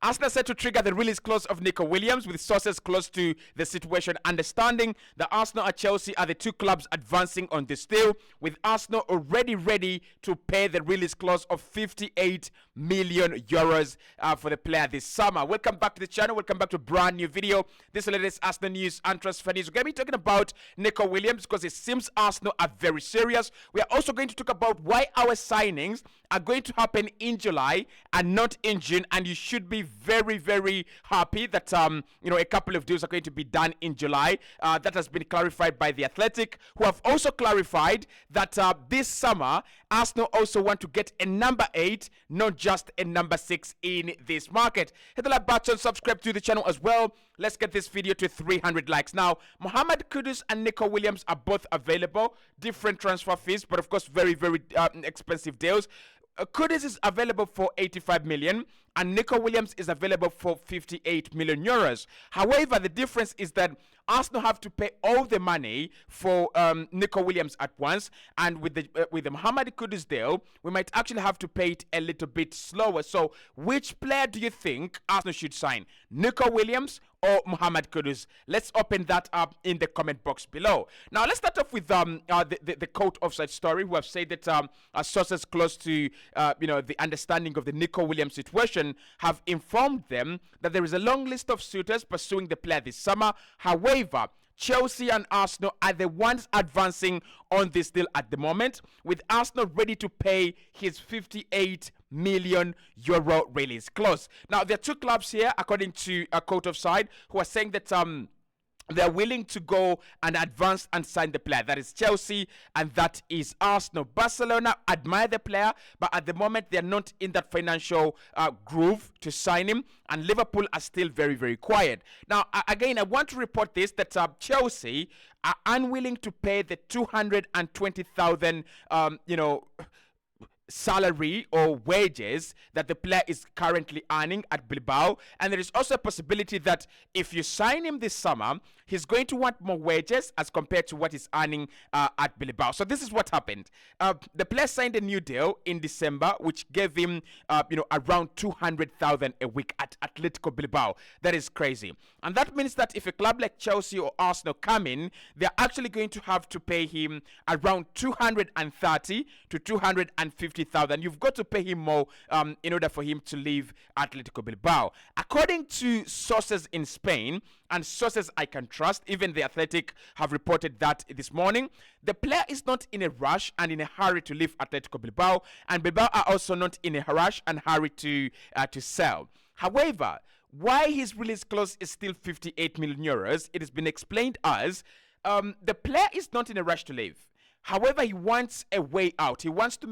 Arsenal set to trigger the release clause of Nico Williams, with sources close to the situation understanding that Arsenal and Chelsea are the two clubs advancing on this deal, with Arsenal already ready to pay the release clause of 58 million euros for the player this summer. Welcome back to the channel. Welcome back to a brand new video. This is the latest Arsenal news and transfer news. We're going to be talking about Nico Williams because it seems Arsenal are very serious. We are also going to talk about why our signings are going to happen in July and not in June, and you should be very, very happy that a couple of deals are going to be done in July. That has been clarified by The Athletic, who have also clarified that this summer Arsenal also want to get a number 8, not just a number 6 in this market. Hit the like button, subscribe to the channel as well. Let's get this video to 300 likes. Now, Mohamed Kudus and Nico Williams are both available. Different transfer fees, but of course very, very expensive deals. Kudus is available for 85 million and Nico Williams is available for 58 million euros. However, the difference is that Arsenal have to pay all the money for Nico Williams at once, and with the Mohamed Kudus deal, we might actually have to pay it a little bit slower. So, which player do you think Arsenal should sign? Nico Williams or Mohamed Kudus? Let's open that up in the comment box below. Now, let's start off with the Court Offside story, who have said that sources close to the understanding of the Nico Williams situation have informed them that there is a long list of suitors pursuing the player this summer. However, Chelsea and Arsenal are the ones advancing on this deal at the moment, with Arsenal ready to pay his 58 million euro release clause. Now, there are two clubs here, according to a Court Offside, who are saying that they're willing to go and advance and sign the player. That is Chelsea and that is Arsenal. Barcelona admire the player, but at the moment they're not in that financial groove to sign him, and Liverpool are still very, very quiet. Now, again, I want to report this, that Chelsea are unwilling to pay the 220,000 salary or wages that the player is currently earning at Bilbao, and there is also a possibility that if you sign him this summer, he's going to want more wages as compared to what he's earning at Bilbao. So this is what happened. The player signed a new deal in December, which gave him around 200,000 a week at Atletico Bilbao. That is crazy, and that means that if a club like Chelsea or Arsenal come in, they're actually going to have to pay him around 230 to 250,000. You've got to pay him more in order for him to leave Atletico Bilbao. According to sources in Spain and sources I can trust, even The Athletic have reported that this morning, the player is not in a rush and in a hurry to leave Atletico Bilbao, and Bilbao are also not in a rush and hurry to sell. However, why his release clause is still 58 million euros, it has been explained as the player is not in a rush to leave. However, he wants a way out. He wants to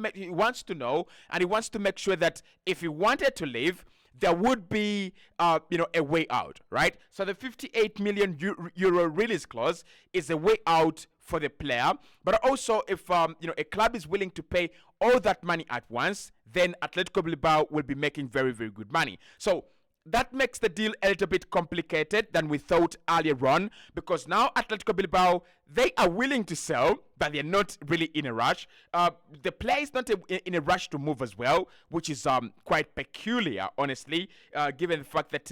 know, and he wants to make sure that if he wanted to leave, there would be a way out, right? So the 58 million euro release clause is a way out for the player. But also, if a club is willing to pay all that money at once, then Atletico Bilbao will be making very, very good money. So that makes the deal a little bit complicated than we thought earlier on, because now Atletico Bilbao, they are willing to sell, but they're not really in a rush. The player is not in a rush to move as well, which is quite peculiar, honestly, given the fact that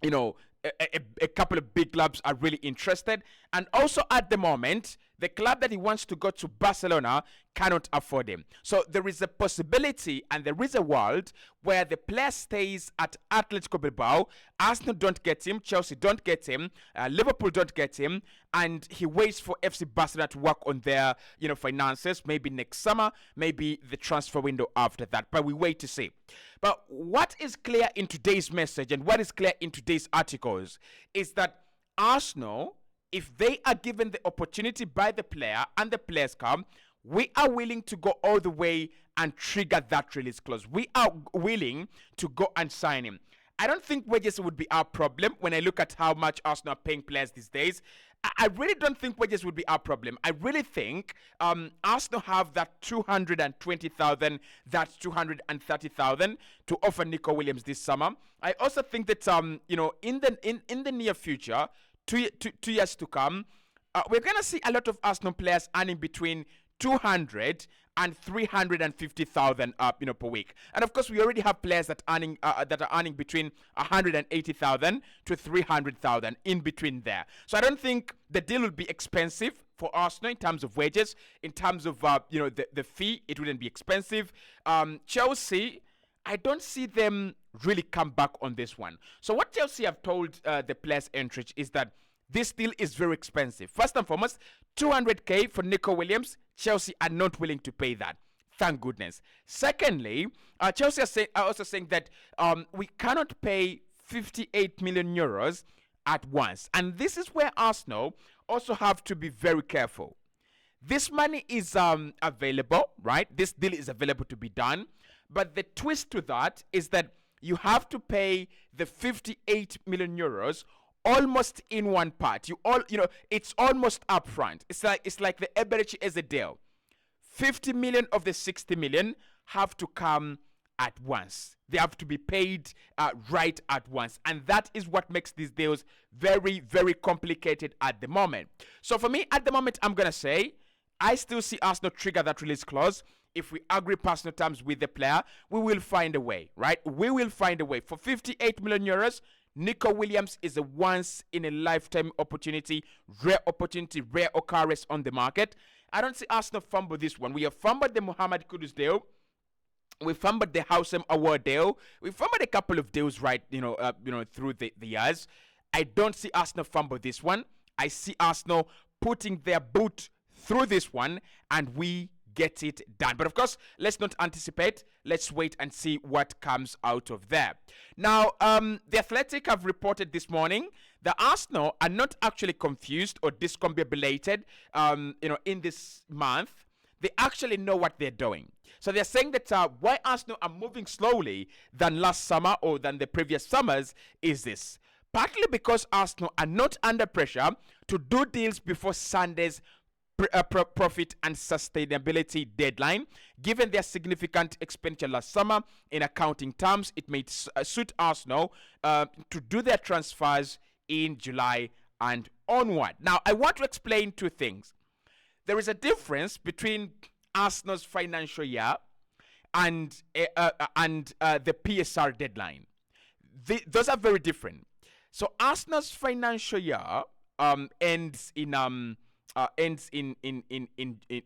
a couple of big clubs are really interested. And also at the moment, the club that he wants to go to, Barcelona, cannot afford him. So there is a possibility and there is a world where the player stays at Atletico Bilbao, Arsenal don't get him, Chelsea don't get him, Liverpool don't get him, and he waits for FC Barcelona to work on their finances, maybe next summer, maybe the transfer window after that. But we wait to see. But what is clear in today's message and what is clear in today's articles is that Arsenal, if they are given the opportunity by the player and the players come, we are willing to go all the way and trigger that release clause. We are willing to go and sign him. I don't think wages would be our problem when I look at how much Arsenal are paying players these days. I really don't think wages would be our problem. I really think Arsenal have that 220,000, that 230,000 to offer Nico Williams this summer. I also think that in the near future, two years to come, we're gonna see a lot of Arsenal players earning between 200 and 350,000 per week. And of course, we already have players that are earning between 180,000 to 300,000 in between there. So I don't think the deal will be expensive for Arsenal in terms of wages. In terms of the fee, it wouldn't be expensive. Chelsea, I don't see them really come back on this one. So what Chelsea have told the players Entrich is that this deal is very expensive. First and foremost, 200k for Nico Williams. Chelsea are not willing to pay that. Thank goodness. Secondly, Chelsea are also saying that we cannot pay 58 million euros at once. And this is where Arsenal also have to be very careful. This money is available, right? This deal is available to be done. But the twist to that is that you have to pay the 58 million euros almost in one part. It's almost upfront. It's like the Eberechi as a deal. 50 million of the 60 million have to come at once. They have to be paid right at once. And that is what makes these deals very, very complicated at the moment. So for me, at the moment, I'm going to say, I still see Arsenal trigger that release clause. If we agree personal terms with the player, we will find a way, right? We will find a way. For 58 million euros, Nico Williams is a once-in-a-lifetime opportunity, rare occurrence on the market. I don't see Arsenal fumble this one. We have fumbled the Mohamed Kudus deal. We fumbled the Housem Award deal. We fumbled a couple of deals, right? Through the years. I don't see Arsenal fumble this one. I see Arsenal putting their boot through this one, and we get it done. But of course, let's not anticipate. Let's wait and see what comes out of there. Now, the Athletic have reported this morning that Arsenal are not actually confused or discombobulated, in this month. They actually know what they're doing. So they're saying that why Arsenal are moving slowly than last summer or than the previous summers is this. Partly because Arsenal are not under pressure to do deals before Sunday's profit and sustainability deadline. Given their significant expenditure last summer in accounting terms, it may suit Arsenal to do their transfers in July and onward. Now, I want to explain two things. There is a difference between Arsenal's financial year and the PSR deadline. Those are very different. So Arsenal's financial year ends in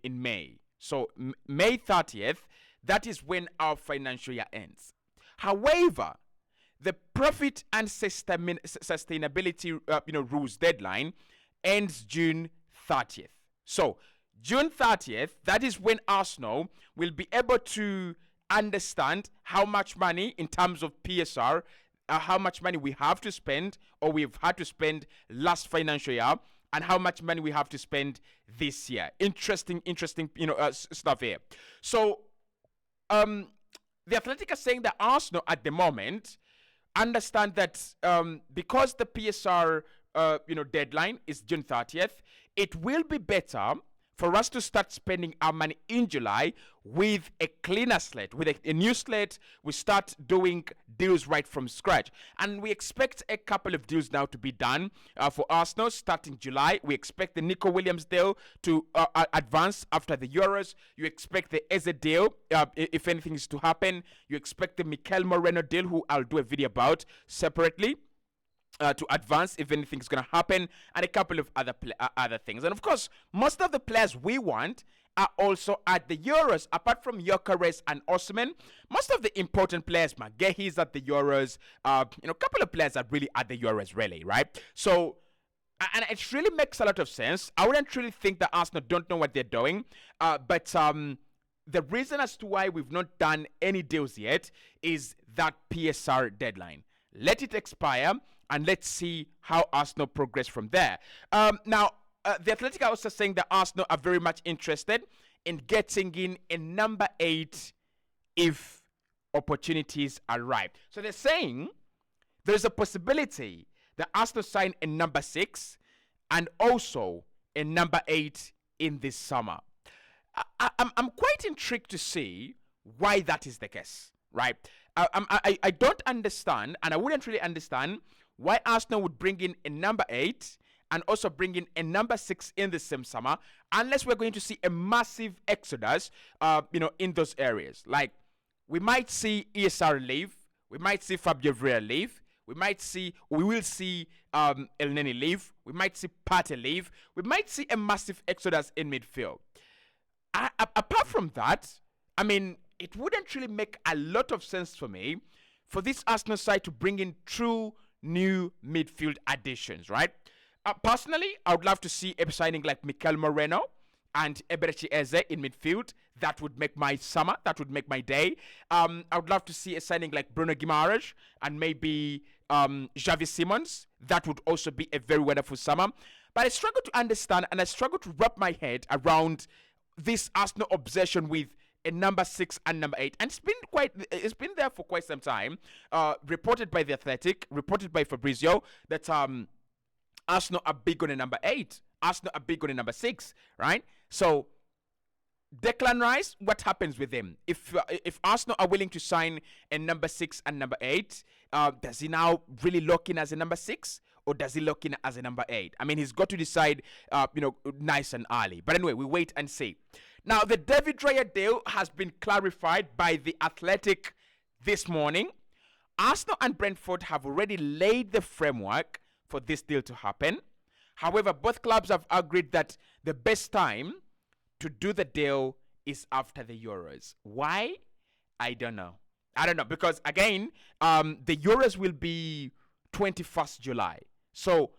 May. So May 30th, that is when our financial year ends. However, the profit and sustainability rules deadline ends June 30th. So June 30th, that is when Arsenal will be able to understand how much money in terms of PSR, how much money we have to spend or we've had to spend last financial year, and how much money we have to spend this year. Interesting, stuff here. So, the Athletic are saying that Arsenal at the moment understand that because the PSR, deadline is June 30th, it will be better for us to start spending our money in July with a cleaner slate, with a new slate. We start doing deals right from scratch. And we expect a couple of deals now to be done for Arsenal starting July. We expect the Nico Williams deal to advance after the Euros. You expect the Eze deal, if anything is to happen. You expect the Mikel Moreno deal, who I'll do a video about separately, to advance if anything's going to happen, and a couple of other things. And of course, most of the players we want are also at the Euros. Apart from Gyökeres and Osimhen, most of the important players, Magui's at the Euros, a couple of players are really at the Euros, really, right? So, and it really makes a lot of sense. I wouldn't really think that Arsenal don't know what they're doing, but the reason as to why we've not done any deals yet is that PSR deadline. Let it expire, and let's see how Arsenal progress from there. Now, the Athletic are also saying that Arsenal are very much interested in getting in a number 8 if opportunities are ripe. So they're saying there's a possibility that Arsenal sign a number 6 and also a number 8 in this summer. I'm quite intrigued to see why that is the case, right? I don't understand, and I wouldn't really understand why Arsenal would bring in a number 8 and also bringing a number 6 in the same summer, unless we're going to see a massive exodus, in those areas. Like, we might see ESR leave, we might see Fabio Vieira leave, we will see El Neni leave, we might see Partey leave, we might see a massive exodus in midfield. Apart from that, I mean, it wouldn't really make a lot of sense for me for this Arsenal side to bring in true new midfield additions, right? Personally, I would love to see a signing like Mikel Moreno and Eberechi Eze in midfield. That would make my summer. That would make my day. I would love to see a signing like Bruno Guimaraes and maybe Xavi Simons. That would also be a very wonderful summer. But I struggle to understand and I struggle to wrap my head around this Arsenal obsession with a number 6 and number 8, and it's been there for quite some time. Reported by The Athletic, reported by Fabrizio, that Arsenal are big on a number 8, Arsenal are big on a number 6, right? So Declan Rice, what happens with him? If Arsenal are willing to sign a number 6 and number 8, does he now really lock in as a number 6? Or does he lock in as a number 8? I mean, he's got to decide, nice and early. But anyway, we wait and see. Now, the David Raya deal has been clarified by The Athletic this morning. Arsenal and Brentford have already laid the framework for this deal to happen. However, both clubs have agreed that the best time to do the deal is after the Euros. Why? I don't know. Because, again, the Euros will be 21st July. So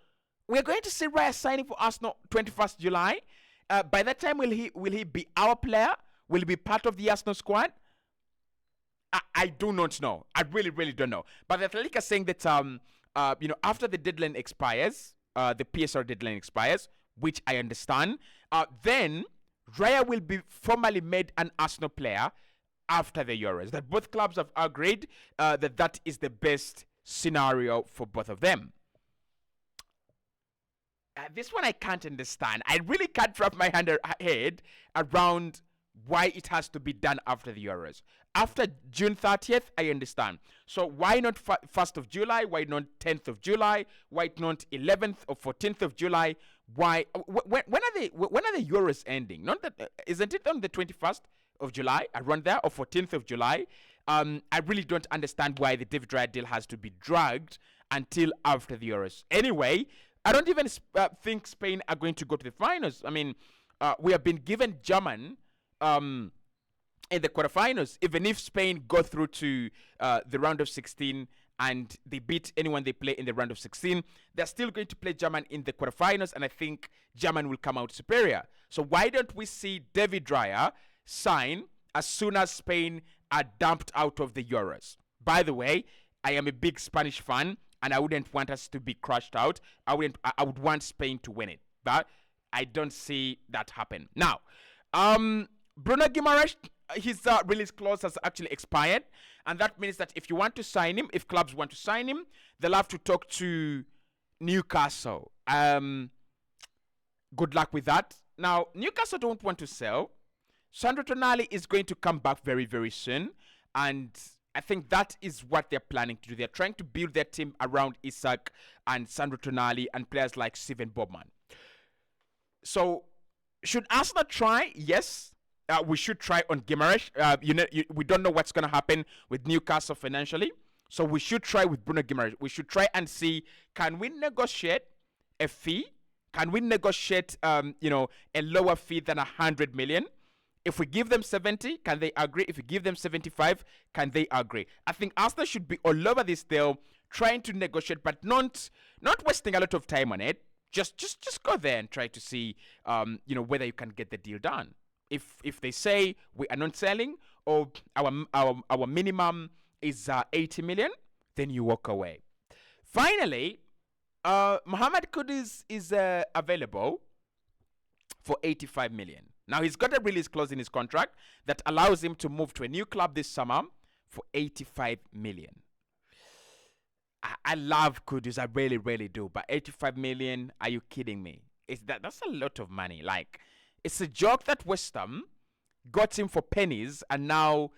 we're going to see Raya signing for Arsenal 21st July. By that time, will he be our player? Will he be part of the Arsenal squad? I do not know. I really, really don't know. But the Athletic are saying that after the deadline expires, the PSR deadline expires, which I understand, then Raya will be formally made an Arsenal player after the Euros. That both clubs have agreed that is the best scenario for both of them. This one I can't understand. I really can't wrap my head around why it has to be done after the Euros. After June 30th, I understand. So why not 1st of July? Why not 10th of July? Why not 11th or 14th of July? Why? When are the Euros ending? Not that isn't it on the 21st of July? Around there, or 14th of July? I really don't understand why the David Raya deal has to be dragged until after the Euros. Anyway, I don't even think Spain are going to go to the finals. I mean, we have been given German in the quarterfinals. Even if Spain go through to the round of 16 and they beat anyone they play in the round of 16, they're still going to play German in the quarterfinals, and I think German will come out superior. So why don't we see David Raya sign as soon as Spain are dumped out of the Euros? By the way, I am a big Spanish fan, and I wouldn't want us to be crushed out. I would want Spain to win it, but I don't see that happen. Now, Bruno Guimaraes, his release clause has actually expired, and that means that if you want to sign him, if clubs want to sign him, they'll have to talk to Newcastle. Good luck with that. Now, Newcastle don't want to sell. Sandro Tonali is going to come back very, very soon, and I think that is what they're planning to do. They're trying to build their team around Isak and Sandro Tonali and players like Steven Bobman. So, should Arsenal try? Yes. We should try on Guimaraes. We don't know what's going to happen with Newcastle financially. So, we should try with Bruno Guimaraes. We should try and see, can we negotiate a fee? Can we negotiate, a lower fee than 100 million? If we give them 70, can they agree? If we give them 75, can they agree? I think Arsenal should be all over this deal, trying to negotiate, but not wasting a lot of time on it. Just go there and try to see, whether you can get the deal done. If they say we are not selling, or our minimum is 80 million, then you walk away. Finally, Mohamed Kudus is available for 85 million. Now, he's got a release clause in his contract that allows him to move to a new club this summer for 85 million. I love Kudus, I really, really do. But 85 million, are you kidding me? That's a lot of money. Like, it's a joke that West Ham got him for pennies, and now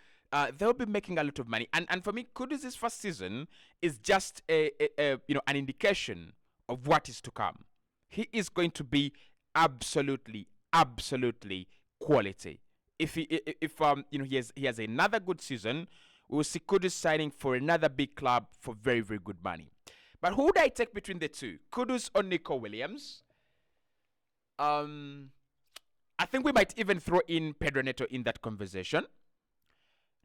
they'll be making a lot of money. And for me, Kudus' first season is just an indication of what is to come. He is going to be absolutely, absolutely quality. If he has another good season, we will see Kudus signing for another big club for very, very good money. But who would I take between the two, Kudus or Nico Williams? I think we might even throw in Pedro Neto in that conversation.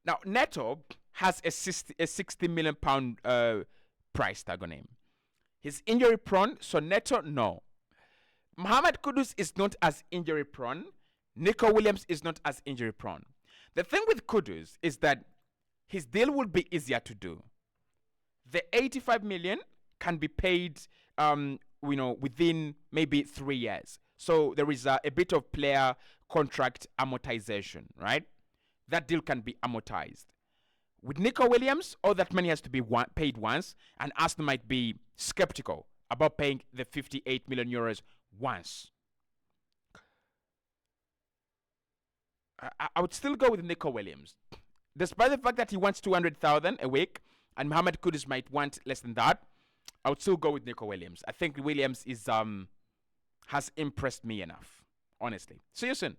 Now, Neto has a 60 million pound price tag on him. He's injury prone, so Neto, no. Mohamed Kudus is not as injury prone. Nico Williams is not as injury prone. The thing with Kudus is that his deal will be easier to do. The 85 million can be paid, within maybe 3 years. So there is a bit of player contract amortization, right? That deal can be amortized. With Nico Williams, all that money has to be paid once, and Arsenal might be skeptical about paying the 58 million euros once. I would still go with Nico Williams, despite the fact that he wants 200,000 a week, and Mohamed Kudus might want less than that. I would still go with Nico Williams. I think Williams is has impressed me enough, honestly. See you soon.